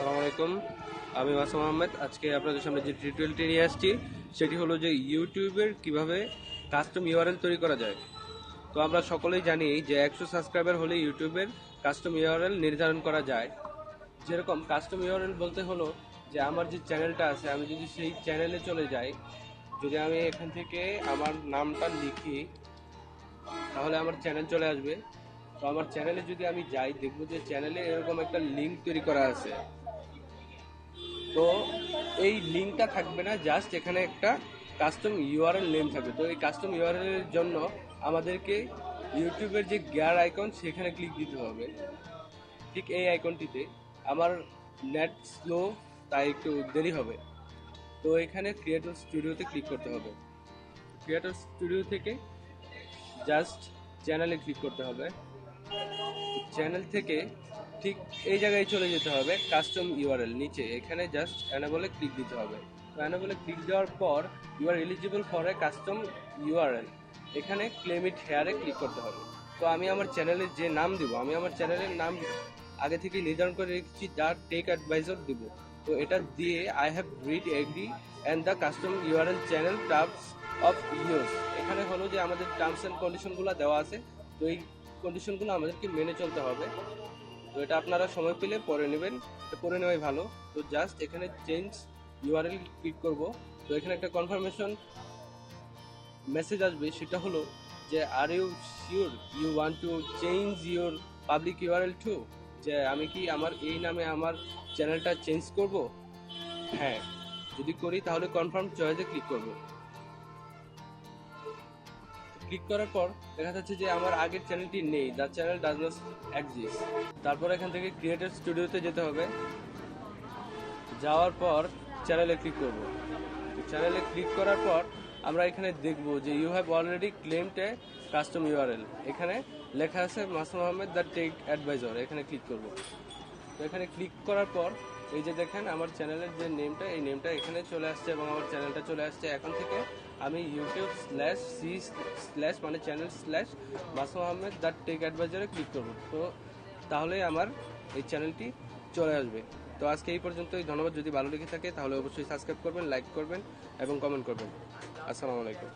আসসালামু আলাইকুম। আমি মাসুম আহমেদ। আজকে আপনাদের সামনে যে টিউটোরিয়ালটি নিয়ে আসছি সেটি হলো যে ইউটিউবের কিভাবে কাস্টম ইউআরএল তৈরি করা যায়। তো আমরা সকলেই জানি যে 100 সাবস্ক্রাইবার হলে ইউটিউবের কাস্টম ইউআরএল নির্ধারণ করা যায়। যেরকম কাস্টম ইউআরএল বলতে হলো যে আমার যে চ্যানেলটা আছে, আমি যদি সেই চ্যানেলে চলে যাই, যদি আমি এখান থেকে আমার নামটা লিখি তাহলে আমার চ্যানেল চলে আসবে। তো আমার চ্যানেলে যদি আমি যাই, দেখবো যে চ্যানেলে এরকম একটা লিঙ্ক তৈরি করা আছে। তো এই লিঙ্কটা থাকবে না, জাস্ট এখানে একটা কাস্টম ইউআরএল নেম থাকবে। তো এই কাস্টম ইউআরএল এর জন্য আমাদেরকে ইউটিউবের যে গিয়ার আইকন সেখানে ক্লিক দিতে হবে। ঠিক এই আইকনটিতে। আমার নেট স্লো, তাই একটু দেরি হবে। তো এখানে ক্রিয়েটর স্টুডিওতে ক্লিক করতে হবে। ক্রিয়েটর স্টুডিও থেকে জাস্ট চ্যানেলে ক্লিক করতে হবে। চ্যানেল থেকে ঠিক এই জায়গায় চলে যেতে হবে, কাস্টম ইউআরএল নিচে এখানে জাস্ট অ্যানাবলে ক্লিক দিতে হবে। তো অ্যানাবলে ক্লিক দেওয়ার পর you are eligible for a custom URL, এখানে ক্লেম ইট হেয়ারে ক্লিক করতে হবে। তো আমি আমার চ্যানেলের যে নাম দিব, আমি আমার চ্যানেলের নাম আগে থেকে নির্ধারণ করে রেখেছি, যা টেক অ্যাডভাইজার দিব। তো এটা দিয়ে I have read agri and the custom URL channel terms of use, এখানে হলো যে আমাদের টার্মস অ্যান্ড কন্ডিশনগুলো দেওয়া আছে। তো এই কন্ডিশনগুলো আমাদেরকে মেনে চলতে হবে। তো এটা আপনারা সময় পেলে পরে নেবেন, এটা করে নেওয়াই ভালো। তো জাস্ট এখানে চেঞ্জ ইউআরএল ক্লিক করব। তো এখানে একটা কনফার্মেশন মেসেজ আসবে, সেটা হলো যে are you sure you want to change your public URL to, যে আমি কি আমার এই নামে আমার চ্যানেলটা চেঞ্জ করব। হ্যাঁ, যদি করি তাহলে কনফার্ম চয়েসে ক্লিক করব। ক্লিক করার পর দেখা যাচ্ছে যে আমার আগের চ্যানেলটি নেই, the channel does not exist. তারপর এখান থেকে ক্রিয়েটর স্টুডিওতে যেতে হবে। যাওয়ার পর চ্যানেলে ক্লিক করব। চ্যানেলে ক্লিক করার পর আমরা এখানে দেখব যে you have already claimed a custom URL, এখানে লেখা আছে Masum Ahmed the tech adviser, এখানে ক্লিক করব। তো এখানে ক্লিক করার পর এই যে দেখেন আমার চ্যানেলের যে নেমটা, এই নেমটা এখানে চলে আসছে এবং আমার চ্যানেলটা চলে আসছে। এখন থেকে আমি ইউটিউব/c/ মানে channel slash Masum Ahmed the tech অ্যাডভাইজারে ক্লিক করব। তো তাহলে আমার এই চ্যানেলটি চলে আসবে। তো আজকে এই পর্যন্তই। ধন্যবাদ। যদি ভালো লেগে থাকে তাহলে অবশ্যই সাবস্ক্রাইব করবেন, লাইক করবেন এবং কমেন্ট করবেন। আসসালামু আলাইকুম।